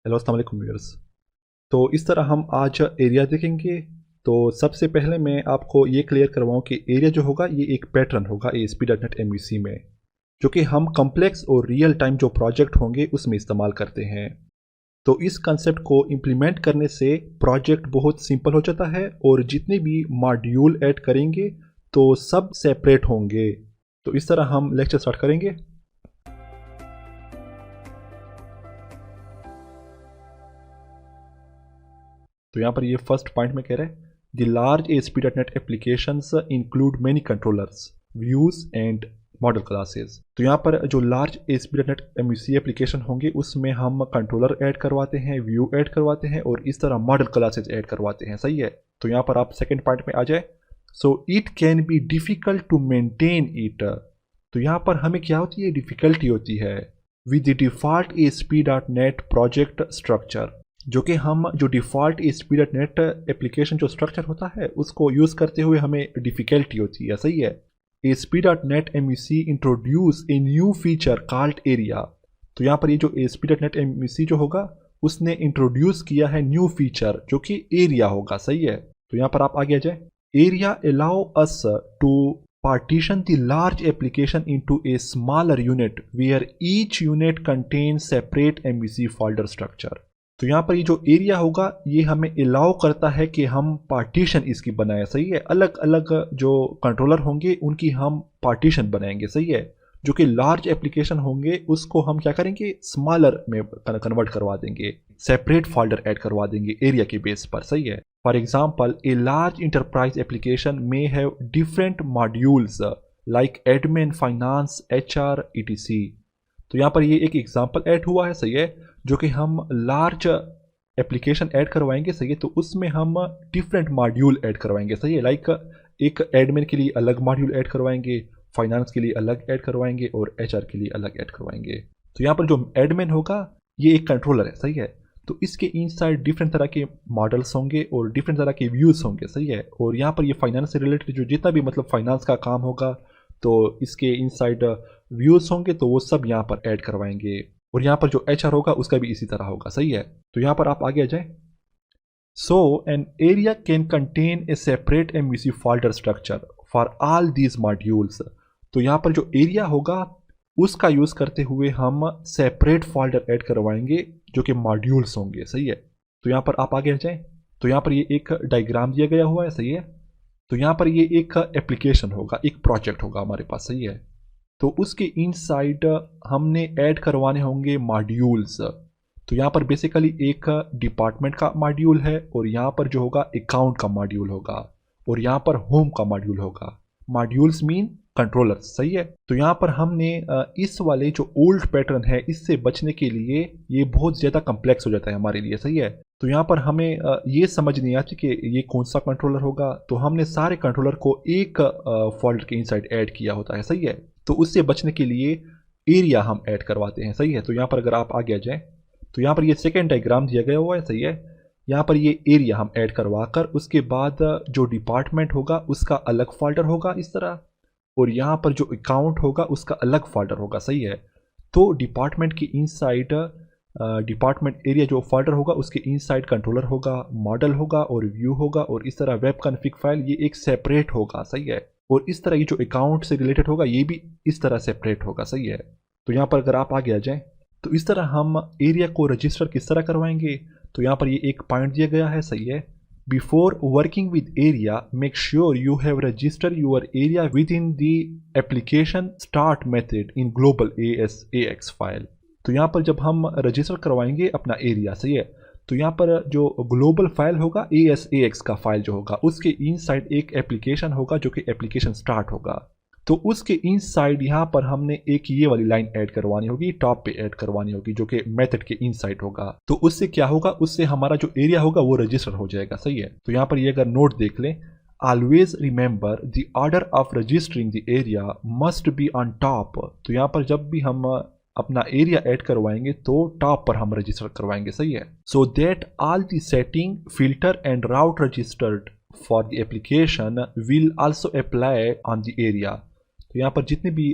Hello अस्सलाम वालेकुम viewers. तो इस तरह हम आज एरिया देखेंगे। तो सबसे पहले मैं आपको ये क्लियर करवाऊँ कि एरिया जो होगा ये एक पैटर्न होगा ASP.NET में, जो कि हम कॉम्प्लेक्स और रियल टाइम जो प्रोजेक्ट होंगे उसमें इस्तेमाल करते हैं। तो इस कंसेप्ट को इम्प्लीमेंट करने से प्रोजेक्ट बहुत सिंपल हो जाता है और जितने भी मॉड्यूल ऐड करेंगे तो सब सेपरेट होंगे। तो इस तरह हम लेक्चर स्टार्ट करेंगे। तो यहाँ पर ये फर्स्ट पॉइंट में कह रहा है the large ASP.NET applications include many controllers, views and model classes. तो यहाँ पर जो लार्ज ASP.NET MVC एप्लीकेशन होंगे उसमें हम कंट्रोलर ऐड करवाते हैं, व्यू ऐड करवाते हैं और इस तरह मॉडल क्लासेस ऐड करवाते हैं। सही है। तो यहाँ पर आप सेकेंड पॉइंट में आ जाए। So it can be difficult to maintain it. तो यहाँ पर हमें क्या होती है, डिफिकल्टी होती है with the default ASP.NET project structure, जो कि हम जो डिफ़ॉल्ट ASP.NET एप्लीकेशन जो स्ट्रक्चर होता है उसको यूज़ करते हुए हमें डिफ़िकल्टी होती है। सही है। ASP.NET MVC introduce a new feature called area. तो यहाँ पर ये जो ASP.NET MVC जो होगा उसने इंट्रोड्यूस किया है न्यू फीचर जो कि एरिया होगा। सही है। तो यहाँ पर आप आगे आ जाए। Area allow us to partition the large application into a smaller unit where each unit contains separate MVC folder structure। तो यहाँ पर ये जो एरिया होगा ये हमें अलाउ करता है कि हम पार्टीशन इसकी बनाए। सही है। अलग अलग जो कंट्रोलर होंगे उनकी हम पार्टीशन बनाएंगे। सही है। जो कि लार्ज एप्लीकेशन होंगे उसको हम क्या करेंगे, स्मॉलर में कन्वर्ट करवा देंगे, सेपरेट फोल्डर ऐड करवा देंगे एरिया के बेस पर। सही है। For example a large enterprise application may have different modules like admin, finance, HR ETC। तो यहाँ पर ये एक एग्जाम्पल ऐड हुआ है। सही है। जो कि हम लार्ज एप्लीकेशन ऐड करवाएंगे। सही है। तो उसमें हम डिफरेंट मॉड्यूल ऐड करवाएंगे। सही है। लाइक एक एडमिन के लिए अलग मॉड्यूल ऐड करवाएंगे, फाइनेंस के लिए अलग ऐड करवाएंगे और HR के लिए अलग ऐड करवाएंगे। तो यहाँ पर जो एडमिन होगा ये एक कंट्रोलर है। सही है। तो इसके इनसाइड डिफरेंट तरह के मॉडल्स होंगे और डिफरेंट तरह के व्यूज़ होंगे। सही है। और यहाँ पर ये फाइनेंस से रिलेटेड जो जितना भी मतलब फाइनेंस का काम होगा तो इसके इनसाइड व्यूज़ होंगे तो वो सब यहाँ पर ऐड करवाएंगे। और यहाँ पर जो HR होगा उसका भी इसी तरह होगा। सही है। तो यहाँ पर आप आगे आ जाए। So an area can contain a separate MVC folder structure for all these modules. तो यहाँ पर जो एरिया होगा उसका यूज़ करते हुए हम सेपरेट फोल्डर ऐड करवाएंगे जो कि मॉड्यूल्स होंगे। सही है। तो यहाँ पर आप आगे आ जाए। तो यहाँ पर ये एक डायग्राम दिया गया हुआ है। सही है। तो यहाँ पर ये एक एप्लीकेशन होगा, एक प्रोजेक्ट होगा हमारे पास। सही है। तो उसके इनसाइड हमने ऐड करवाने होंगे मॉड्यूल्स। तो यहाँ पर बेसिकली एक डिपार्टमेंट का मॉड्यूल है और यहाँ पर जो होगा अकाउंट का मॉड्यूल होगा और यहाँ पर होम का मॉड्यूल होगा। Modules mean controllers. सही है। तो यहाँ पर हमने इस वाले जो ओल्ड पैटर्न है इससे बचने के लिए, ये बहुत ज़्यादा कम्प्लेक्स हो जाता है हमारे लिए। सही है। तो यहाँ पर हमें ये समझ नहीं आती कि ये कौन सा कंट्रोलर होगा। तो हमने सारे कंट्रोलर को एक फोल्डर के इनसाइड ऐड किया होता है। सही है। तो उससे बचने के लिए एरिया हम ऐड करवाते हैं। सही है। तो यहाँ पर अगर आप आगे आ जाएँ तो यहाँ पर ये सेकेंड डायग्राम दिया गया हुआ है। सही है। यहाँ पर ये एरिया हम ऐड करवा कर उसके बाद जो डिपार्टमेंट होगा उसका अलग फोल्डर होगा इस तरह, और यहाँ पर जो अकाउंट होगा उसका अलग फोल्डर होगा। सही है। तो डिपार्टमेंट की इनसाइड डिपार्टमेंट एरिया जो फोल्डर होगा उसके इनसाइड कंट्रोलर होगा, मॉडल होगा और व्यू होगा और इस तरह वेब कॉन्फ़िग फाइल ये एक सेपरेट होगा। सही है। और इस तरह ये जो अकाउंट से रिलेटेड होगा ये भी इस तरह सेपरेट होगा। सही है। तो यहाँ पर अगर आप आगे आ जाएँ तो इस तरह हम एरिया को रजिस्टर किस तरह करवाएंगे। तो यहाँ पर ये एक पॉइंट दिया गया है। सही है। Before working with area make sure you have register your area with in the application start method in global ASAX file. तो यहाँ पर जब हम रजिस्टर करवाएंगे अपना एरिया। सही है। तो यहाँ पर जो ग्लोबल फाइल होगा ASAX का फाइल जो होगा उसके इनसाइड एक एप्लीकेशन होगा जो कि एप्लीकेशन स्टार्ट होगा। तो उसके इनसाइड यहाँ पर हमने एक ये वाली लाइन ऐड करवानी होगी, टॉप पे ऐड करवानी होगी जो कि मेथड के इनसाइड होगा। तो उससे क्या होगा, उससे हमारा जो एरिया होगा वो रजिस्टर हो जाएगा। सही है। तो यहाँ पर ये अगर नोट देख लें, always remember the order of registering the area must be on top. तो यहाँ पर जब भी हम अपना एरिया ऐड करवाएंगे तो टॉप पर हम रजिस्टर करवाएंगे। सही है। So that all the setting, filter and route registered for the application will also apply on the area. तो यहाँ पर जितने भी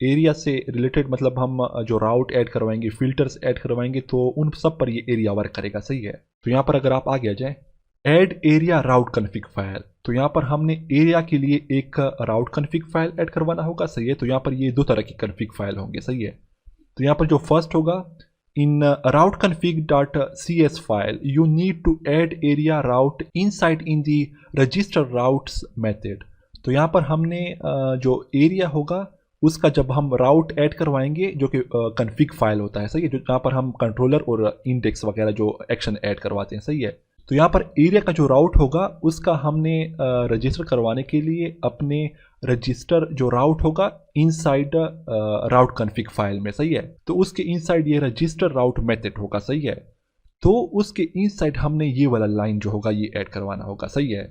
एरिया से रिलेटेड मतलब हम जो राउट ऐड करवाएंगे, फिल्टर्स ऐड करवाएंगे, तो उन सब पर ये एरिया वर्क करेगा, सही है। तो यहाँ पर अगर आप आगे आ जाए, ऐड एरिया राउट कन्फिग फाइल, तो यहाँ पर हमने एरिया के लिए एक राउट कन्फिग फाइल ऐड करवाना होगा, सही है। तो यहाँ पर ये दो तरह की कन्फिग फाइल होंगे, सही है। तो यहाँ पर जो फर्स्ट होगा, in route config.cs file you need to add area route inside in the register routes method। तो यहाँ पर हमने जो एरिया होगा उसका जब हम राउट ऐड करवाएंगे, जो कि कन्फिग फाइल होता है, सही है, जो जहाँ पर हम कंट्रोलर और इंडेक्स वगैरह जो एक्शन ऐड करवाते हैं, सही है। तो यहाँ पर एरिया का जो राउट होगा उसका हमने रजिस्टर करवाने के लिए अपने रजिस्टर जो राउट होगा इनसाइड राउट कन्फिग फाइल में, सही है। तो उसके इनसाइड ये रजिस्टर राउट मेथड होगा, सही है। तो उसके इनसाइड हमने ये वाला लाइन जो होगा ये ऐड करवाना होगा, सही है।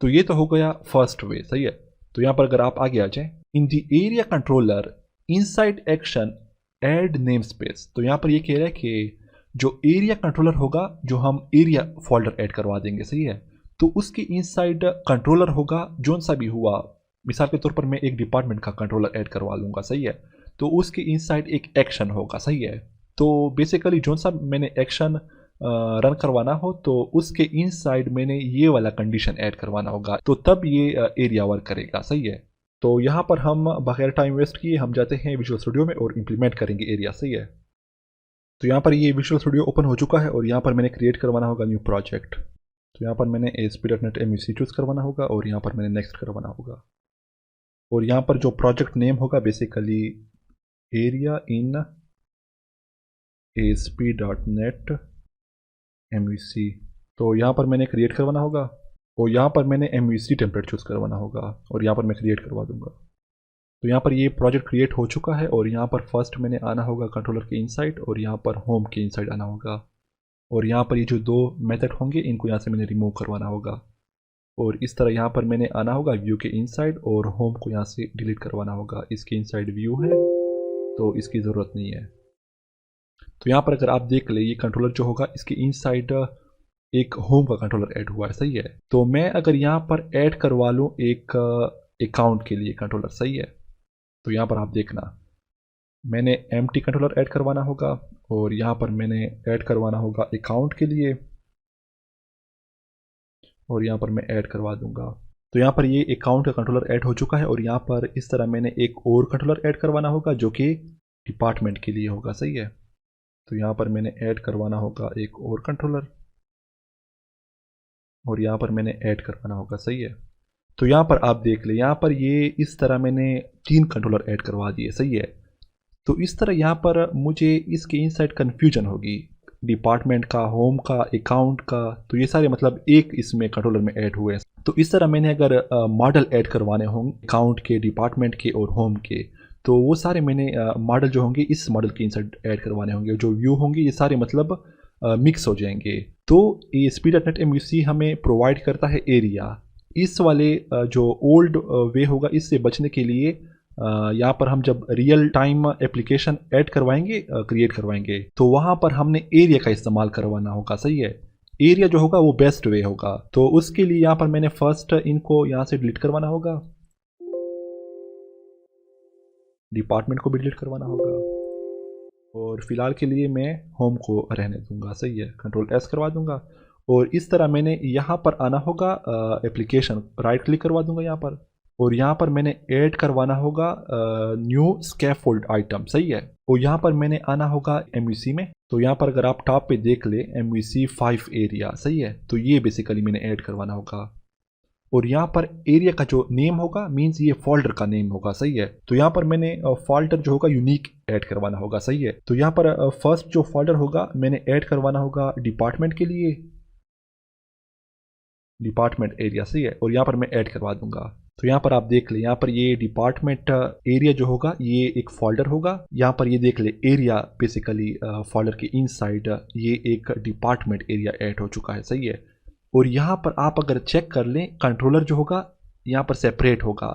तो ये तो हो गया फर्स्ट वे, सही है। तो यहाँ पर अगर आप आगे आ जाए, in the area controller inside action add name space, तो यहाँ पर ये कह रहा है कि जो एरिया कंट्रोलर होगा जो हम एरिया फोल्डर ऐड करवा देंगे, सही है। तो उसके इनसाइड कंट्रोलर होगा जो सा भी हुआ, मिसाल के तौर पर मैं एक डिपार्टमेंट का कंट्रोलर ऐड करवा लूँगा, सही है। तो उसके इनसाइड एक एक्शन होगा, सही है। तो बेसिकली जो सा मैंने एक्शन रन करवाना हो तो उसके इनसाइड मैंने ये वाला कंडीशन ऐड करवाना होगा, तो तब ये एरिया वर्क करेगा, सही है। तो यहाँ पर हम बगैर टाइम वेस्ट किए हम जाते हैं विजुअल स्टूडियो में और इम्प्लीमेंट करेंगे एरिया, सही है। तो यहाँ पर ये विजुअल स्टूडियो ओपन हो चुका है और यहाँ पर मैंने क्रिएट करवाना होगा न्यू प्रोजेक्ट। तो यहाँ पर मैंने ASP.NET MVC चूज़ करवाना होगा और यहाँ पर मैंने नेक्स्ट करवाना होगा। और यहाँ पर जो प्रोजेक्ट नेम होगा basically area in ASP.NET MVC। तो यहाँ पर मैंने क्रिएट करवाना होगा और यहाँ पर मैंने MVC टेम्पलेट चूज़ करवाना होगा और यहाँ पर मैं क्रिएट करवा दूंगा। तो यहाँ पर ये प्रोजेक्ट क्रिएट हो चुका है और यहाँ पर फर्स्ट मैंने आना होगा कंट्रोलर के इनसाइड और यहाँ पर होम के इनसाइड आना होगा। और यहाँ पर ये जो दो मेथड होंगे इनको यहाँ से मैंने रिमूव करवाना होगा और इस तरह यहाँ पर मैंने आना होगा व्यू के इनसाइड और होम को यहाँ से डिलीट करवाना होगा। इसके इनसाइड व्यू है तो इसकी ज़रूरत नहीं है। तो यहाँ पर अगर आप देख ले, ये कंट्रोलर जो होगा इसके इनसाइड एक होम का कंट्रोलर ऐड हुआ है, सही है। तो मैं अगर यहाँ पर ऐड करवा लूँ एक अकाउंट के लिए कंट्रोलर, सही है। तो यहाँ पर आप देखना, मैंने एम्प्टी कंट्रोलर ऐड करवाना होगा और यहाँ पर मैंने ऐड करवाना होगा अकाउंट के लिए और यहाँ पर मैं ऐड करवा दूंगा। तो यहाँ पर ये अकाउंट का कंट्रोलर ऐड हो चुका है और यहाँ पर इस तरह मैंने एक और कंट्रोलर ऐड करवाना होगा जो कि डिपार्टमेंट के लिए होगा, सही है। तो यहाँ पर मैंने ऐड करवाना होगा एक और कंट्रोलर और यहाँ पर मैंने ऐड करवाना होगा, सही है। तो यहाँ पर आप देख ले, यहाँ पर ये इस तरह मैंने 3 कंट्रोलर ऐड करवा दिए, सही है। तो इस तरह यहाँ पर मुझे इसके इनसाइड कन्फ्यूजन होगी, डिपार्टमेंट का, होम का, अकाउंट का, तो ये सारे मतलब एक इसमें कंट्रोलर में ऐड हुए हैं। तो इस तरह मैंने अगर मॉडल ऐड करवाने होंगे अकाउंट के, डिपार्टमेंट के और होम के, तो वो सारे मैंने मॉडल जो होंगे इस मॉडल के इनसाइड ऐड करवाने होंगे। जो व्यू होंगे ये सारे मतलब मिक्स हो जाएंगे। तो ASP.NET MVC हमें प्रोवाइड करता है एरिया। इस वाले जो ओल्ड वे होगा इससे बचने के लिए यहाँ पर हम जब रियल टाइम एप्लीकेशन ऐड करवाएंगे, क्रिएट करवाएंगे, तो वहाँ पर हमने एरिया का इस्तेमाल करवाना होगा, सही है। एरिया जो होगा वो बेस्ट वे होगा। तो उसके लिए यहाँ पर मैंने फर्स्ट इनको यहाँ से डिलीट करवाना होगा, डिपार्टमेंट को भी डिलीट करवाना होगा और फिलहाल के लिए मैं होम को रहने दूंगा, सही है। कंट्रोल S करवा दूंगा और इस तरह मैंने यहाँ पर आना होगा एप्लीकेशन, राइट क्लिक करवा दूंगा यहाँ पर और यहाँ पर मैंने ऐड करवाना होगा न्यू स्कैफोल्ड आइटम, सही है। और यहाँ पर मैंने आना होगा MVC में। तो यहाँ पर अगर आप टॉप पे देख ले MVC 5 एरिया, सही है। तो ये बेसिकली मैंने ऐड करवाना होगा और यहाँ पर एरिया का जो नेम होगा मीन्स ये फोल्डर का नेम होगा, सही है। तो यहाँ पर मैंने फोल्डर जो होगा यूनिक ऐड करवाना होगा, सही है। तो यहाँ पर फर्स्ट जो फोल्डर होगा मैंने ऐड करवाना होगा डिपार्टमेंट के लिए, डिपार्टमेंट एरिया, सही है। और यहाँ पर मैं ऐड करवा दूंगा। तो यहाँ पर आप देख ले, यहाँ पर ये डिपार्टमेंट एरिया जो होगा ये एक फोल्डर होगा। यहाँ पर ये देख ले एरिया बेसिकली फोल्डर के इनसाइड ये एक डिपार्टमेंट एरिया ऐड हो चुका है, सही है। और यहाँ पर आप अगर चेक कर लें कंट्रोलर जो होगा यहाँ पर सेपरेट होगा।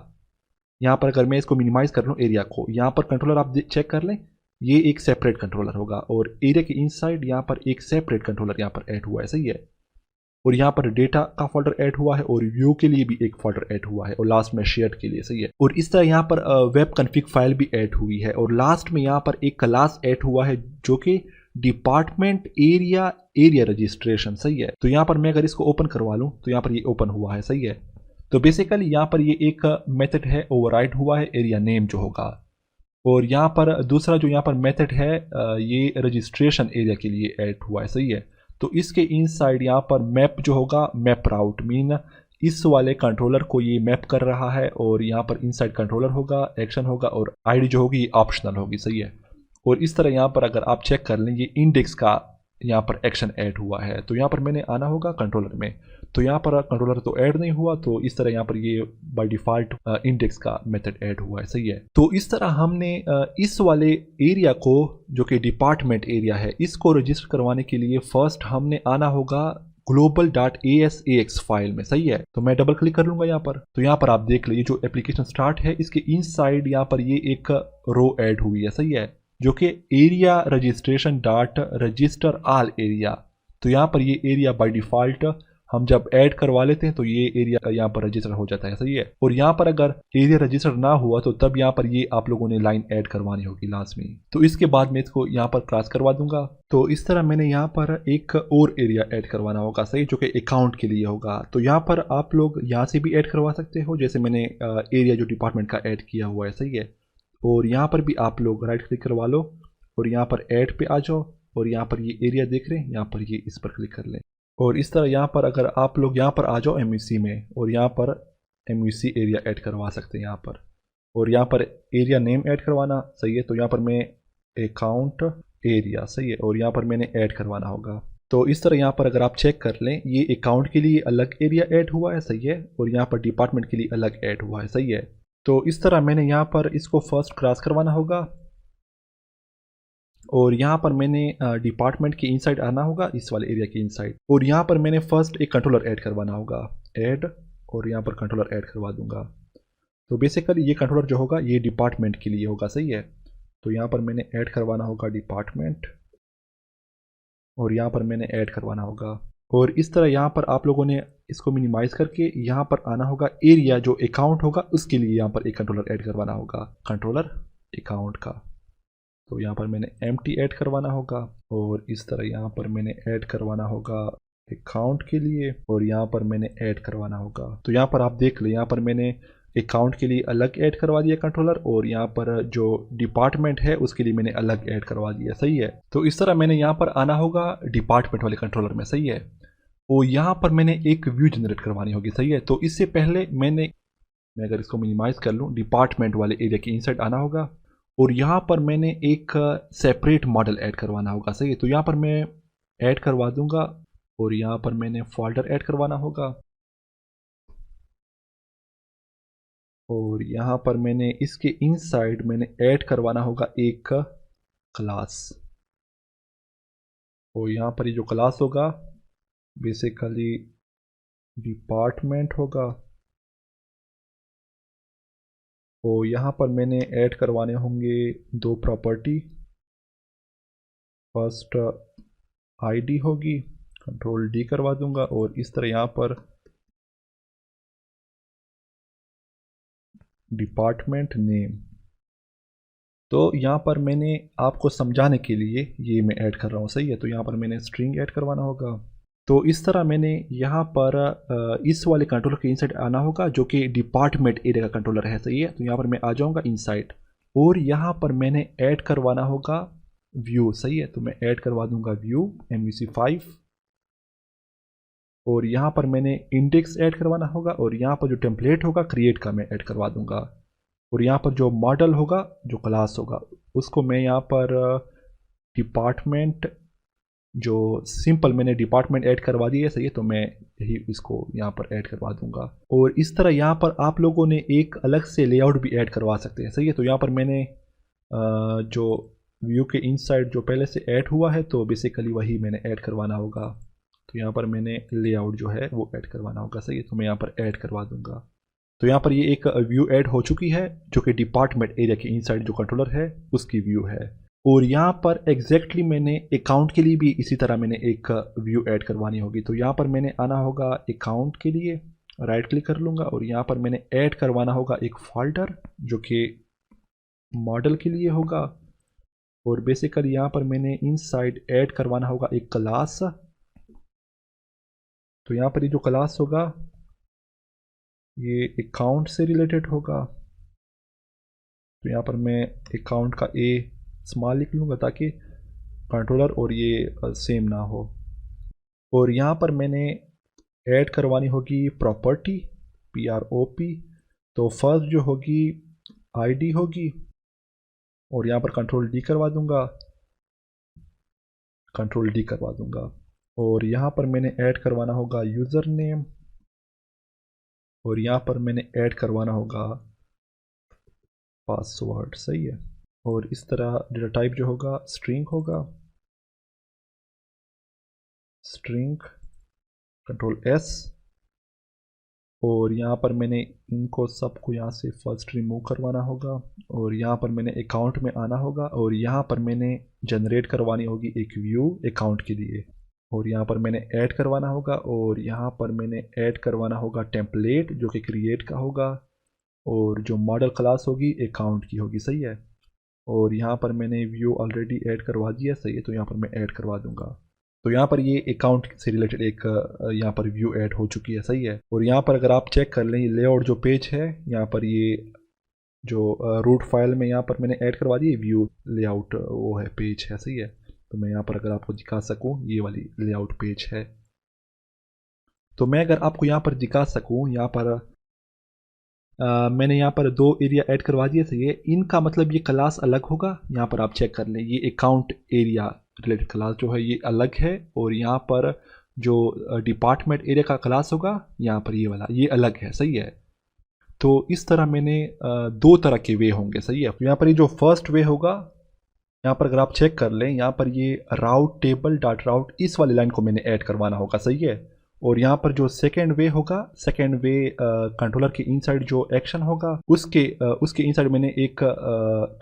यहाँ पर अगर मैं इसको मिनिमाइज कर लूँ एरिया को, यहाँ पर कंट्रोलर आप चेक कर लें ये एक सेपरेट कंट्रोलर होगा और एरिया के इनसाइड यहाँ पर एक सेपरेट कंट्रोलर यहाँ पर ऐड हुआ है, सही है। और यहाँ पर डेटा का फोल्डर ऐड हुआ है और व्यू के लिए भी एक फोल्डर ऐड हुआ है और लास्ट में शेयर के लिए, सही है। और इस तरह यहाँ पर वेब कॉन्फ़िग फाइल भी ऐड हुई है और लास्ट में यहाँ पर एक क्लास ऐड हुआ है जो कि डिपार्टमेंट एरिया रजिस्ट्रेशन, सही है। तो यहाँ पर मैं अगर इसको ओपन करवा लूँ तो यहाँ पर ये ओपन हुआ है, सही है। तो बेसिकली यहाँ पर ये एक मेथड है ओवरराइड हुआ है एरिया नेम जो होगा, और यहाँ पर दूसरा जो यहाँ पर मेथड है ये रजिस्ट्रेशन एरिया के लिए ऐड हुआ है, सही है। तो इसके इनसाइड यहाँ पर मैप जो होगा मैप राउट मीन इस वाले कंट्रोलर को ये मैप कर रहा है, और यहाँ पर इनसाइड कंट्रोलर होगा, एक्शन होगा, और आईडी जो होगी ये ऑप्शनल होगी, सही है। और इस तरह यहाँ पर अगर आप चेक कर लें ये इंडेक्स का यहाँ पर एक्शन ऐड हुआ है, तो यहाँ पर मैंने आना होगा कंट्रोलर में, तो यहाँ पर कंट्रोलर तो ऐड नहीं हुआ, तो इस तरह यहाँ पर ये बाय डिफ़ॉल्ट इंडेक्स का मेथड ऐड हुआ है, सही है। तो इस तरह हमने इस वाले एरिया को जो कि डिपार्टमेंट एरिया है इसको रजिस्टर करवाने के लिए फर्स्ट हमने आना होगा global.asax फाइल में, सही है। तो मैं डबल क्लिक कर लूँगा यहाँ पर, तो यहाँ पर आप देख लीजिए जो एप्लीकेशन स्टार्ट है इसके इनसाइड यहाँ पर ये एक रो ऐड हुई है, सही है, जो कि area registration dot register all area. तो यहाँ पर ये एरिया बाय डिफ़ॉल्ट हम जब ऐड करवा लेते हैं तो ये एरिया यहाँ पर रजिस्टर हो जाता है, सही है। और यहाँ पर अगर एरिया रजिस्टर ना हुआ तो तब यहाँ पर ये आप लोगों ने लाइन ऐड करवानी होगी लास्ट में। तो इसके बाद मैं इसको यहाँ पर क्रॉस करवा दूंगा। तो इस तरह मैंने यहाँ पर एक और एरिया ऐड करवाना होगा, सही, जो कि अकाउंट के लिए होगा। तो यहाँ पर आप लोग यहाँ से भी ऐड करवा सकते हो, जैसे मैंने एरिया जो डिपार्टमेंट का ऐड किया हुआ है, सही है। और यहाँ पर भी आप लोग राइट क्लिक करवा लो और यहाँ पर ऐड पे आ जाओ, और यहाँ पर ये एरिया देख रहे हैं, यहाँ पर ये इस पर क्लिक कर लें। और इस तरह यहाँ पर अगर आप लोग यहाँ पर आ जाओ MVC में, और यहाँ पर MVC एरिया ऐड करवा सकते हैं यहाँ पर, और यहाँ पर एरिया नेम ऐड करवाना, सही है। तो यहाँ पर मैं अकाउंट एरिया, सही है, और यहाँ पर मैंने ऐड करवाना होगा। तो इस तरह यहाँ पर अगर आप चेक कर लें ये अकाउंट के लिए अलग एरिया ऐड हुआ है, सही है, और यहाँ पर डिपार्टमेंट के लिए अलग ऐड हुआ है, सही है। तो इस तरह मैंने यहाँ पर इसको फर्स्ट क्रॉस करवाना होगा, और यहाँ पर मैंने डिपार्टमेंट के इनसाइड आना होगा इस वाले एरिया के इनसाइड, और यहाँ पर मैंने फर्स्ट एक कंट्रोलर ऐड करवाना होगा, ऐड, और यहाँ पर कंट्रोलर ऐड करवा दूंगा। तो बेसिकली ये कंट्रोलर जो होगा ये डिपार्टमेंट के लिए होगा, सही है। तो यहाँ पर मैंने ऐड करवाना होगा डिपार्टमेंट, और यहाँ पर मैंने ऐड करवाना होगा। और इस तरह यहाँ पर आप लोगों ने इसको मिनिमाइज़ करके यहाँ पर आना होगा एरिया जो अकाउंट होगा उसके लिए यहाँ पर एक कंट्रोलर ऐड करवाना होगा, कंट्रोलर अकाउंट का। तो यहाँ पर मैंने एम्प्टी ऐड करवाना होगा, और इस तरह यहाँ पर मैंने ऐड करवाना होगा अकाउंट के लिए, और यहाँ पर मैंने ऐड करवाना होगा। तो यहाँ पर आप देख लें यहाँ पर मैंने अकाउंट के लिए अलग ऐड करवा दिया कंट्रोलर, और यहाँ पर जो डिपार्टमेंट है उसके लिए मैंने अलग ऐड करवा दिया, सही है। तो इस तरह मैंने यहाँ पर आना होगा डिपार्टमेंट वाले कंट्रोलर में, सही है। और यहाँ पर मैंने एक व्यू जनरेट करवानी होगी, सही है। तो इससे पहले मैं अगर इसको मिनिमाइज़ कर लूँ डिपार्टमेंट वाले एरिया के इनसाइड आना होगा, और यहाँ पर मैंने एक सेपरेट मॉडल ऐड करवाना होगा, सही है। तो यहाँ पर मैं ऐड करवा दूंगा, और यहाँ पर मैंने फोल्डर ऐड करवाना होगा, और यहाँ पर मैंने इसके इनसाइड मैंने ऐड करवाना होगा एक क्लास, और यहाँ पर ये जो क्लास होगा बेसिकली डिपार्टमेंट होगा। और यहाँ पर मैंने ऐड करवाने होंगे दो प्रॉपर्टी, फर्स्ट आईडी होगी, कंट्रोल डी करवा दूंगा, और इस तरह यहाँ पर डिपार्टमेंट नेम। तो यहाँ पर मैंने आपको समझाने के लिए ये मैं ऐड कर रहा हूँ, सही है। तो यहाँ पर मैंने स्ट्रिंग ऐड करवाना होगा। तो इस तरह मैंने यहाँ पर इस वाले कंट्रोलर के इनसाइड आना होगा जो कि डिपार्टमेंट एरिया का कंट्रोलर है, सही है। तो यहाँ पर मैं आ जाऊँगा इनसाइड, और यहाँ पर मैंने ऐड करवाना होगा व्यू, सही है। तो मैं ऐड करवा दूंगा व्यू MVC5, और यहाँ पर मैंने इंडेक्स ऐड करवाना होगा, और यहाँ पर जो टेम्पलेट होगा क्रिएट का मैं ऐड करवा दूंगा, और यहाँ पर जो मॉडल होगा जो क्लास होगा उसको मैं यहाँ पर डिपार्टमेंट जो सिंपल मैंने डिपार्टमेंट ऐड करवा दिया है, सही है। तो मैं यही इसको यहाँ पर ऐड करवा दूंगा, और इस तरह यहाँ पर आप लोगों ने एक अलग से लेआउट भी ऐड करवा सकते हैं, सही है। तो यहाँ पर मैंने जो व्यू के इनसाइड जो पहले से ऐड हुआ है तो बेसिकली वही मैंने ऐड करवाना होगा। तो यहाँ पर मैंने लेआउट जो है वो ऐड करवाना होगा, सही है। तो मैं यहाँ पर ऐड करवा दूंगा। तो यहाँ पर ये एक व्यू ऐड हो चुकी है जो कि डिपार्टमेंट एरिया के इनसाइड जो कंट्रोलर है उसकी व्यू है। और यहाँ पर एग्जैक्टली मैंने अकाउंट के लिए भी इसी तरह मैंने एक व्यू ऐड करवानी होगी। तो यहाँ पर मैंने आना होगा अकाउंट के लिए, राइट क्लिक कर लूँगा और यहाँ पर मैंने ऐड करवाना होगा एक फोल्डर जो कि मॉडल के लिए होगा। और बेसिकली यहाँ पर मैंने इनसाइड ऐड करवाना होगा एक क्लास। तो यहाँ पर ये जो क्लास होगा ये अकाउंट से रिलेटेड होगा। तो यहाँ पर मैं अकाउंट का ए स्मॉल लिख लूँगा ताकि कंट्रोलर और ये सेम ना हो। और यहाँ पर मैंने ऐड करवानी होगी प्रॉपर्टी, PROP। तो फर्स्ट जो होगी ID होगी और यहाँ पर कंट्रोल D करवा दूँगा, कंट्रोल D करवा दूँगा। और यहाँ पर मैंने ऐड करवाना होगा यूज़र नेम और यहाँ पर मैंने ऐड करवाना होगा पासवर्ड, सही है। और इस तरह डेटा टाइप जो होगा स्ट्रिंग होगा, स्ट्रिंग, कंट्रोल S। और यहाँ पर मैंने इनको सबको यहाँ से फर्स्ट रिमूव करवाना होगा और यहाँ पर मैंने अकाउंट में आना होगा और यहाँ पर मैंने जनरेट करवानी होगी एक व्यू अकाउंट के लिए। और यहाँ पर मैंने ऐड करवाना होगा और यहाँ पर मैंने ऐड करवाना होगा टेम्पलेट जो कि क्रिएट का होगा और जो मॉडल क्लास होगी अकाउंट की होगी, सही है। और यहाँ पर मैंने व्यू ऑलरेडी ऐड करवा दिया, सही है। तो यहाँ पर मैं ऐड करवा दूंगा। तो यहाँ पर ये अकाउंट से रिलेटेड एक यहाँ पर व्यू ऐड हो चुकी है, सही है। और यहाँ पर अगर आप चेक कर लें लेआउट जो पेज है यहाँ पर ये जो रूट फाइल में यहाँ पर मैंने ऐड करवा दी व्यू लेआउट वो है पेज है, सही है। तो मैं यहाँ पर अगर आपको दिखा सकूँ ये वाली लेआउट पेज है। तो मैं अगर आपको यहाँ पर दिखा सकूँ यहाँ पर मैंने यहाँ पर दो एरिया ऐड करवा दिए थे। ये इनका मतलब ये क्लास अलग होगा। यहाँ पर आप चेक कर लें ये अकाउंट एरिया रिलेटेड क्लास जो है ये अलग है और यहाँ पर जो डिपार्टमेंट एरिया का क्लास होगा यहाँ पर ये वाला ये अलग है, सही है। तो इस तरह मैंने दो तरह के वे होंगे, सही है। तो यहाँ पर ये जो फर्स्ट वे होगा यहाँ पर अगर आप चेक कर लें यहाँ पर ये राउट टेबल डॉट राउट इस वाली लाइन को मैंने ऐड करवाना होगा, सही है। और यहाँ पर जो सेकेंड वे होगा सेकेंड वे कंट्रोलर के इनसाइड जो एक्शन होगा उसके इनसाइड मैंने एक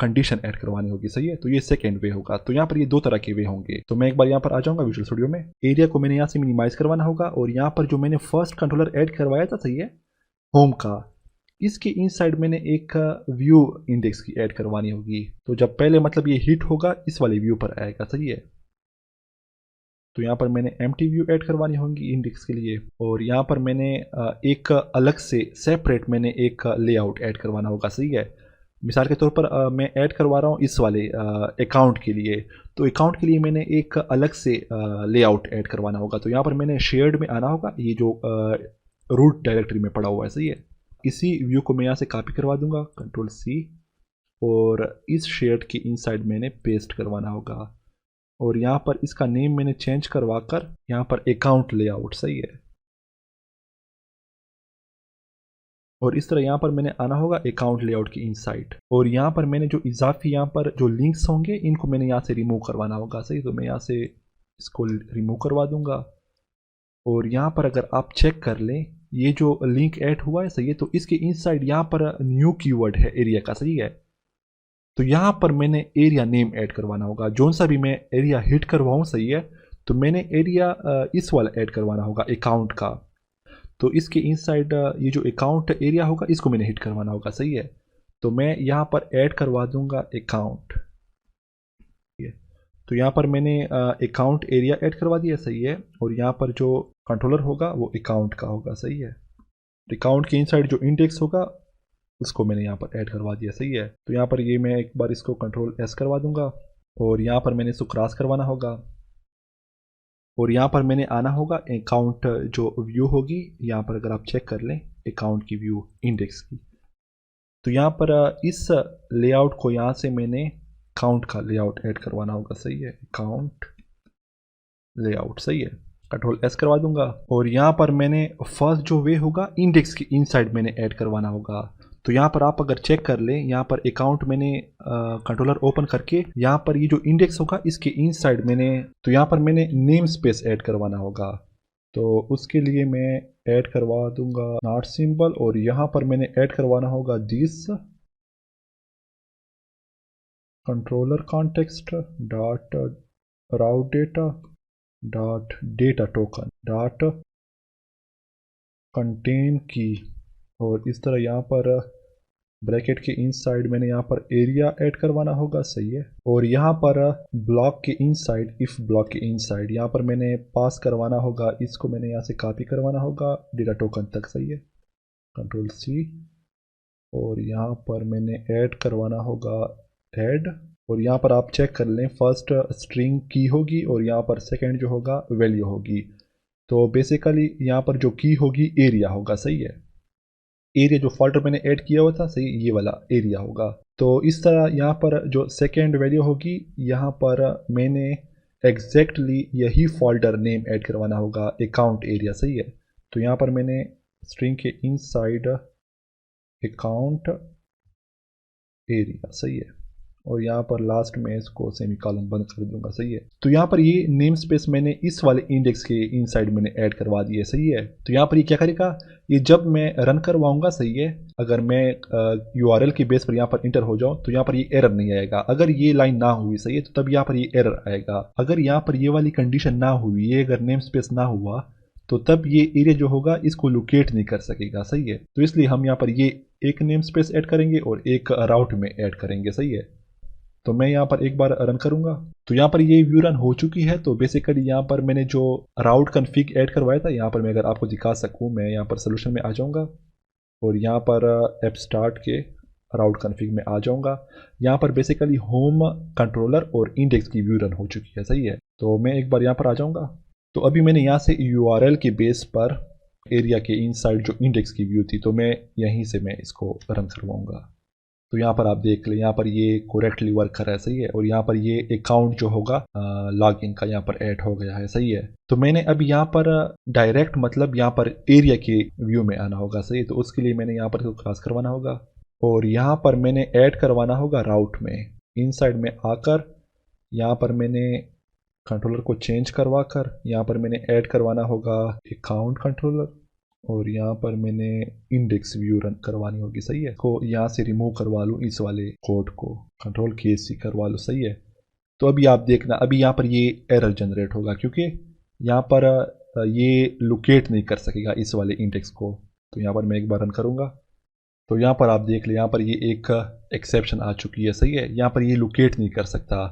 कंडीशन ऐड करवानी होगी, सही है। तो ये सेकेंड वे होगा। तो यहाँ पर ये दो तरह के वे होंगे। तो मैं एक बार यहाँ पर आ जाऊँगा विजुअल स्टूडियो में। एरिया को मैंने यहाँ से मिनिमाइज करवाना होगा और यहाँ पर जो मैंने फर्स्ट कंट्रोलर ऐड करवाया था, सही है, होम का, इसके इनसाइड मैंने एक व्यू इंडेक्स की ऐड करवानी होगी। तो जब पहले मतलब ये हिट होगा इस वाले व्यू पर आएगा, सही है। तो यहाँ पर मैंने एम्प्टी व्यू ऐड करवानी होगी इंडेक्स के लिए और यहाँ पर मैंने एक अलग से सेपरेट मैंने एक लेआउट ऐड करवाना होगा, सही है। मिसाल के तौर पर मैं ऐड करवा रहा हूँ इस वाले अकाउंट के लिए। तो अकाउंट के लिए मैंने एक अलग से लेआउट ऐड करवाना होगा। तो यहाँ पर मैंने शेयर्ड में आना होगा, ये जो रूट डायरेक्टरी में पड़ा हुआ है, सही है। इसी व्यू को मैं यहाँ से कॉपी करवा दूंगा, कंट्रोल C, और इस शेड के इनसाइड मैंने पेस्ट करवाना होगा और यहाँ पर इसका नेम मैंने चेंज करवा कर यहाँ पर अकाउंट लेआउट, सही है। और इस तरह यहाँ पर मैंने आना होगा अकाउंट लेआउट के इनसाइड और यहाँ पर मैंने जो इजाफी यहाँ पर जो लिंक्स होंगे इनको मैंने यहाँ से रिमूव करवाना होगा, सही। तो मैं यहाँ से इसको रिमूव करवा दूंगा और यहाँ पर अगर आप चेक कर लें ये जो लिंक ऐड हुआ है, सही है। तो इसके इनसाइड यहाँ पर न्यू कीवर्ड है एरिया का, सही है। तो यहाँ पर मैंने एरिया नेम ऐड करवाना होगा, जोन सा भी मैं एरिया हिट करवाऊँ, सही है। तो मैंने एरिया इस वाला ऐड करवाना होगा अकाउंट का। तो इसके इनसाइड ये जो अकाउंट एरिया होगा इसको मैंने हिट करवाना होगा, सही है। तो मैं यहाँ पर ऐड करवा दूंगा अकाउंट। तो यहाँ पर मैंने अकाउंट एरिया ऐड करवा दिया, सही है। और यहाँ पर जो कंट्रोलर होगा वो अकाउंट का होगा, सही है। अकाउंट के इनसाइड जो इंडेक्स होगा उसको मैंने यहाँ पर ऐड करवा दिया, सही है। तो यहाँ पर ये मैं एक बार इसको कंट्रोल S करवा दूंगा और यहाँ पर मैंने इसको क्रॉस करवाना होगा और यहाँ पर मैंने आना होगा अकाउंट जो व्यू होगी यहाँ पर अगर आप चेक कर लें अकाउंट की व्यू इंडेक्स की। तो यहाँ पर इस लेआउट को यहाँ से मैंने अकाउंट का लेआउट ऐड करवाना होगा, सही है। अकाउंट लेआउट, सही है। कंट्रोल S करवा दूंगा और यहाँ पर मैंने फर्स्ट जो वे होगा इंडेक्स की इनसाइड मैंने ऐड करवाना होगा। तो यहाँ पर आप अगर चेक कर लें यहाँ पर अकाउंट मैंने कंट्रोलर ओपन करके यहाँ पर ये जो इंडेक्स होगा इसके इनसाइड मैंने तो यहाँ पर मैंने नेम स्पेस ऐड करवाना होगा। तो उसके लिए मैं ऐड करवा दूंगा नॉट सिंबल और यहाँ पर मैंने ऐड करवाना होगा this controller context dot route data dot data token dot contain की, और इस तरह यहाँ पर ब्रैकेट के इनसाइड मैंने यहाँ पर एरिया ऐड करवाना होगा, सही है। और यहाँ पर ब्लॉक के इनसाइड, इफ ब्लॉक के इनसाइड यहाँ पर मैंने पास करवाना होगा, इसको मैंने यहाँ से कॉपी करवाना होगा डेटा टोकन तक, सही है। कंट्रोल सी, और यहाँ पर मैंने ऐड करवाना होगा ऐड, और यहाँ पर आप चेक कर लें, फर्स्ट स्ट्रिंग की होगी और यहाँ पर सेकंड जो होगा वैल्यू होगी। तो बेसिकली यहाँ पर जो की होगी एरिया होगा, सही है। एरिया जो फोल्डर मैंने ऐड किया हुआ था, सही, ये वाला एरिया होगा। तो इस तरह यहाँ पर जो सेकेंड वैल्यू होगी, यहाँ पर मैंने एग्जैक्टली यही फोल्डर नेम ऐड करवाना होगा, अकाउंट एरिया, सही है। तो यहाँ पर मैंने स्ट्रिंग के इनसाइड अकाउंट एरिया, सही है, और यहाँ पर लास्ट में इसको सेमीकोलन बंद कर दूंगा, सही है। तो यहाँ पर ये नेम स्पेस मैंने इस वाले इंडेक्स के इनसाइड मैंने ऐड करवा दिया, सही है। तो यहाँ पर ये क्या करेगा, ये जब मैं रन करवाऊंगा, सही है, अगर मैं URL की बेस पर यहाँ पर इंटर हो जाऊँ तो यहाँ पर ये एरर नहीं आएगा। अगर ये लाइन ना हुई, सही है, तो तब यहाँ पर ये एरर आएगा। अगर यहाँ पर ये वाली कंडीशन ना हुई, ये अगर नेम स्पेस ना हुआ, तो तब ये एरिया जो होगा इसको लोकेट नहीं कर सकेगा, सही है। तो इसलिए हम यहाँ पर ये एक नेम स्पेस ऐड करेंगे और एक राउट में ऐड करेंगे, सही है। तो मैं यहाँ पर एक बार रन करूंगा, तो यहाँ पर ये व्यू रन हो चुकी है। तो बेसिकली यहाँ पर मैंने जो राउट कन्फिग ऐड करवाया था, यहाँ पर मैं अगर आपको दिखा सकूँ, मैं यहाँ पर सोल्यूशन में आ जाऊँगा और यहाँ पर ऐप स्टार्ट के राउट कन्फिग में आ जाऊँगा। यहाँ पर बेसिकली होम, कंट्रोलर और इंडेक्स की व्यू रन हो चुकी है, सही है। तो मैं एक बार यहाँ पर आ जाऊँगा। तो अभी मैंने यहाँ से URL के बेस पर एरिया के इनसाइड जो इंडेक्स की व्यू थी, तो मैं यहीं से मैं इसको रन करवाऊँगा। तो यहाँ पर आप देख लें, यहाँ पर ये करेक्टली वर्क कर रहा है, सही है। और यहाँ पर ये अकाउंट जो होगा लॉगिन का यहाँ पर ऐड हो गया है, सही है। तो मैंने अब यहाँ पर डायरेक्ट मतलब यहाँ पर एरिया के व्यू में आना होगा, सही है। तो उसके लिए मैंने यहाँ पर इसको क्रॉस करवाना होगा और यहाँ पर मैंने ऐड करवाना होगा राउट में। इनसाइड में आकर यहाँ पर मैंने कंट्रोलर को चेंज करवा कर यहाँ पर मैंने ऐड करवाना होगा अकाउंट कंट्रोलर, और यहाँ पर मैंने इंडेक्स व्यू रन करवानी होगी, सही है। को यहाँ से रिमूव करवा लूँ इस वाले कोड को, कंट्रोल KC करवा लूँ, सही है। तो अभी आप देखना, अभी यहाँ पर ये एरर जनरेट होगा क्योंकि यहाँ पर ये लोकेट नहीं कर सकेगा इस वाले इंडेक्स को। तो यहाँ पर मैं एक बार रन करूँगा, तो यहाँ पर आप देख लें, यहाँ पर ये एक एक्सेप्शन आ चुकी है, सही है। यहाँ पर ये लोकेट नहीं कर सकता।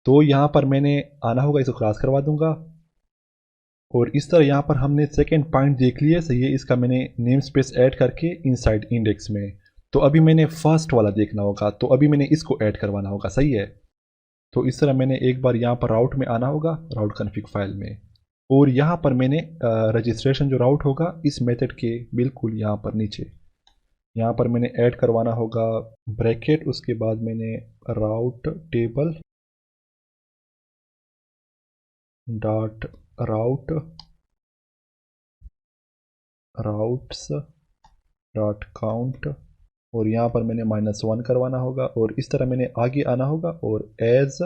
तो यहाँ पर मैंने आना होगा, इसको क्रॉस करवा दूंगा और इस तरह यहाँ पर हमने सेकेंड पॉइंट देख लिया, सही है। इसका मैंने नेम स्पेस ऐड करके इनसाइड इंडेक्स में। तो अभी मैंने फर्स्ट वाला देखना होगा, तो अभी मैंने इसको ऐड करवाना होगा, सही है। तो इस तरह मैंने एक बार यहाँ पर राउट में आना होगा, राउट कन्फिग फाइल में, और यहाँ पर मैंने रजिस्ट्रेशन जो राउट होगा इस मेथड के बिल्कुल यहाँ पर नीचे, यहाँ पर मैंने ऐड करवाना होगा ब्रैकेट, उसके बाद मैंने राउट टेबल डॉट राउट राउट्स डॉट काउंट, और यहाँ पर मैंने -1 करवाना होगा, और इस तरह मैंने आगे आना होगा और एज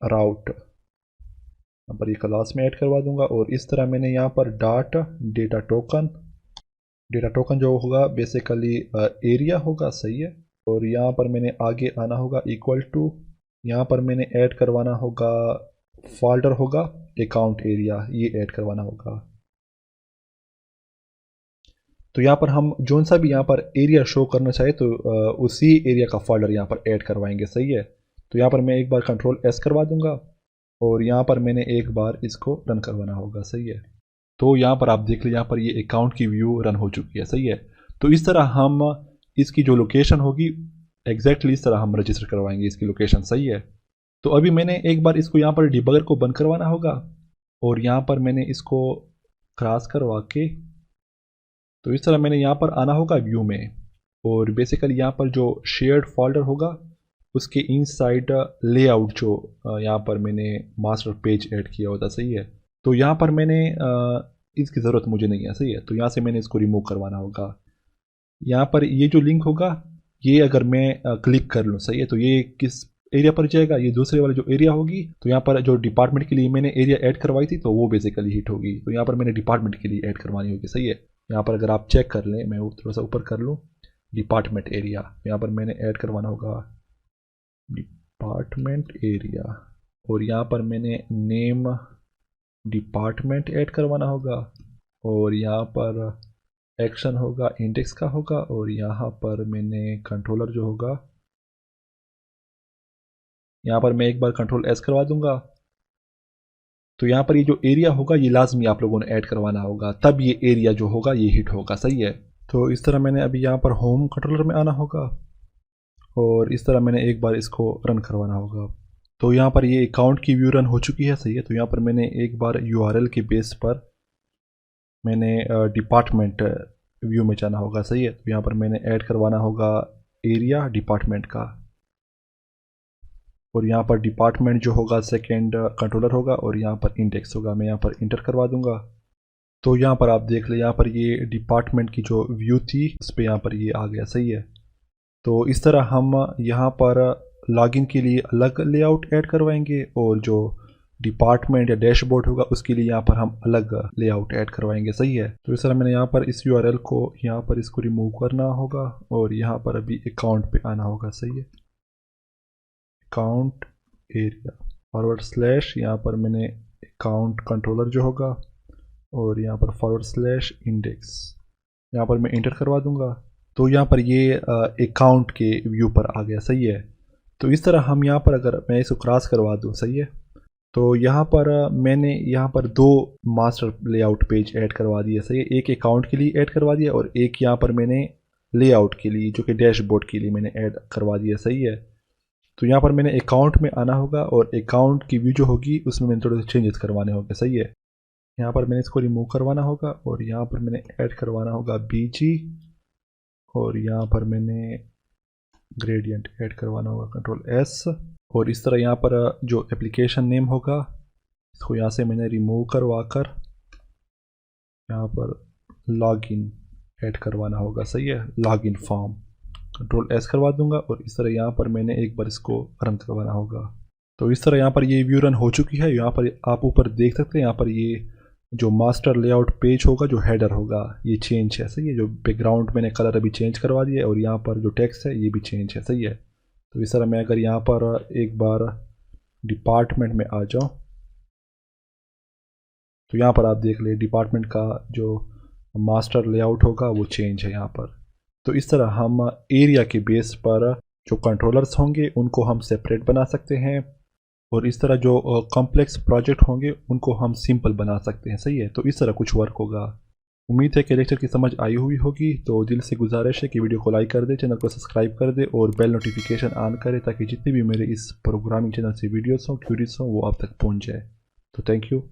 राउट यहाँ पर ये क्लास में ऐड करवा दूंगा। और इस तरह मैंने यहाँ पर डॉट डेटा टोकन जो होगा बेसिकली एरिया होगा, सही है। और यहाँ पर मैंने आगे आना होगा इक्वल टू, यहाँ पर मैंने ऐड करवाना होगा फोल्डर होगा अकाउंट एरिया, ये ऐड करवाना होगा। तो यहाँ पर हम जोन सा भी यहाँ पर एरिया शो करना चाहे तो उसी एरिया का फोल्डर यहाँ पर ऐड करवाएंगे, सही है। तो यहाँ पर मैं एक बार कंट्रोल S करवा दूंगा और यहाँ पर मैंने एक बार इसको रन करवाना होगा, सही है। तो यहाँ पर आप देख लीजिए, यहाँ पर ये अकाउंट की व्यू रन हो चुकी है, सही है। तो इस तरह हम इसकी जो लोकेशन होगी एग्जैक्टली इस तरह हम रजिस्टर करवाएंगे इसकी लोकेशन, सही है। तो अभी मैंने एक बार इसको यहाँ पर डिबगर को बंद करवाना होगा और यहाँ पर मैंने इसको क्रॉस करवा के, तो इस तरह मैंने यहाँ पर आना होगा व्यू में, और बेसिकली यहाँ पर जो शेयर्ड फोल्डर होगा उसके इनसाइड लेआउट जो यहाँ पर मैंने मास्टर पेज ऐड किया होता, सही है। तो यहाँ पर मैंने इसकी ज़रूरत मुझे नहीं है, सही है। तो यहाँ से मैंने इसको रिमूव करवाना होगा। यहाँ पर ये जो लिंक होगा ये अगर मैं क्लिक कर लूँ, सही है, तो ये किस एरिया पर जाएगा, ये दूसरे वाले जो एरिया होगी। तो यहाँ पर जो डिपार्टमेंट के लिए मैंने एरिया ऐड करवाई थी तो वो बेसिकली हिट होगी। तो यहाँ पर मैंने डिपार्टमेंट के लिए ऐड करवानी होगी, सही है। यहाँ पर अगर आप चेक कर लें, मैं थोड़ा सा ऊपर कर लूँ डिपार्टमेंट एरिया, यहाँ पर मैंने ऐड करवाना होगा डिपार्टमेंट एरिया, और यहाँ पर मैंने नेम डिपार्टमेंट ऐड करवाना होगा, और यहाँ पर एक्शन होगा इंडेक्स का होगा, और यहाँ पर मैंने कंट्रोलर जो होगा, यहाँ पर मैं एक बार कंट्रोल एस करवा दूंगा। तो यहाँ पर ये जो एरिया होगा ये लाजमी आप लोगों ने ऐड करवाना होगा, तब ये एरिया जो होगा ये हिट होगा। सही है। तो इस तरह मैंने अभी यहाँ पर होम कंट्रोलर में आना होगा, और इस तरह मैंने एक बार इसको रन करवाना होगा। तो यहाँ पर ये अकाउंट की व्यू रन हो चुकी है। सही है। तो यहाँ पर मैंने एक बार यूआरएल के बेस पर मैंने डिपार्टमेंट व्यू में जाना होगा। सही है। तो यहाँ पर मैंने ऐड करवाना होगा एरिया डिपार्टमेंट का, और यहाँ पर डिपार्टमेंट जो होगा सेकेंड कंट्रोलर होगा, और यहाँ पर इंडेक्स होगा। मैं यहाँ पर इंटर करवा दूंगा। तो यहाँ पर आप देख लें, यहाँ पर ये डिपार्टमेंट की जो व्यू थी उस पर यहाँ पर ये आ गया। सही है। तो इस तरह हम यहाँ पर लॉगिन के लिए अलग लेआउट ऐड करवाएंगे, और जो डिपार्टमेंट या डैशबोर्ड होगा उसके लिए यहाँ पर हम अलग लेआउट ऐड करवाएंगे। सही है। तो इस तरह मैंने यहाँ पर इस यूआरएल को यहाँ पर इसको रिमूव करना होगा, और यहाँ पर अभी अकाउंट पे आना होगा। सही है। अकाउंट एरिया फॉरवर्ड स्लैश, यहाँ पर मैंने अकाउंट कंट्रोलर जो होगा, और यहाँ पर फॉरवर्ड स्लैश इंडेक्स, यहाँ पर मैं इंटर करवा दूंगा। तो यहाँ पर ये अकाउंट के व्यू पर आ गया। सही है। तो इस तरह हम यहाँ पर अगर मैं इसको क्रॉस करवा दूँ, सही है, तो यहाँ पर मैंने यहाँ पर दो मास्टर लेआउट पेज ऐड करवा दिया। सही है। एक अकाउंट के लिए ऐड करवा दिया, और एक यहाँ पर मैंने लेआउट के लिए जो कि डैशबोर्ड के लिए मैंने ऐड करवा दिया। सही है। तो यहाँ पर मैंने अकाउंट में आना होगा, और अकाउंट की व्यू जो होगी उसमें मैंने थोड़े से चेंजेस करवाने होंगे। सही है। यहाँ पर मैंने इसको रिमूव करवाना होगा, और यहाँ पर मैंने ऐड करवाना होगा बीजी, और यहाँ पर मैंने ग्रेडियंट ऐड करवाना होगा कंट्रोल एस, और इस तरह यहाँ पर जो एप्लीकेशन नेम होगा इसको यहाँ से मैंने रिमूव करवा कर यहाँ पर लॉगिन ऐड करवाना होगा। सही है। लॉगिन फॉर्म कंट्रोल एस करवा दूंगा, और इस तरह यहाँ पर मैंने एक बार इसको रन करवाना होगा। तो इस तरह यहाँ पर ये व्यू रन हो चुकी है। यहाँ पर आप ऊपर देख सकते हैं, यहाँ पर ये जो मास्टर लेआउट पेज होगा जो हेडर होगा ये चेंज है। सही है। जो बैकग्राउंड मैंने कलर अभी चेंज करवा दिया है, और यहाँ पर जो टेक्स्ट है ये भी चेंज है। सही है। तो इस तरह मैं अगर यहाँ पर एक बार डिपार्टमेंट में आ जाऊँ, तो यहाँ पर आप देख ले डिपार्टमेंट का जो मास्टर लेआउट होगा वो चेंज है यहाँ पर। तो इस तरह हम एरिया के बेस पर जो कंट्रोलर्स होंगे उनको हम सेपरेट बना सकते हैं, और इस तरह जो कॉम्प्लेक्स प्रोजेक्ट होंगे उनको हम सिंपल बना सकते हैं। सही है। तो इस तरह कुछ वर्क होगा। उम्मीद है कि लेक्चर की समझ आई हुई होगी। तो दिल से गुजारिश है कि वीडियो को लाइक कर दे, चैनल को सब्सक्राइब कर दे, और बेल नोटिफिकेशन ऑन करे, ताकि जितने भी मेरे इस प्रोग्रामिंग चैनल से वीडियोस हों, क्यूरीज हों, वो आप तक पहुंच जाए। तो थैंक यू।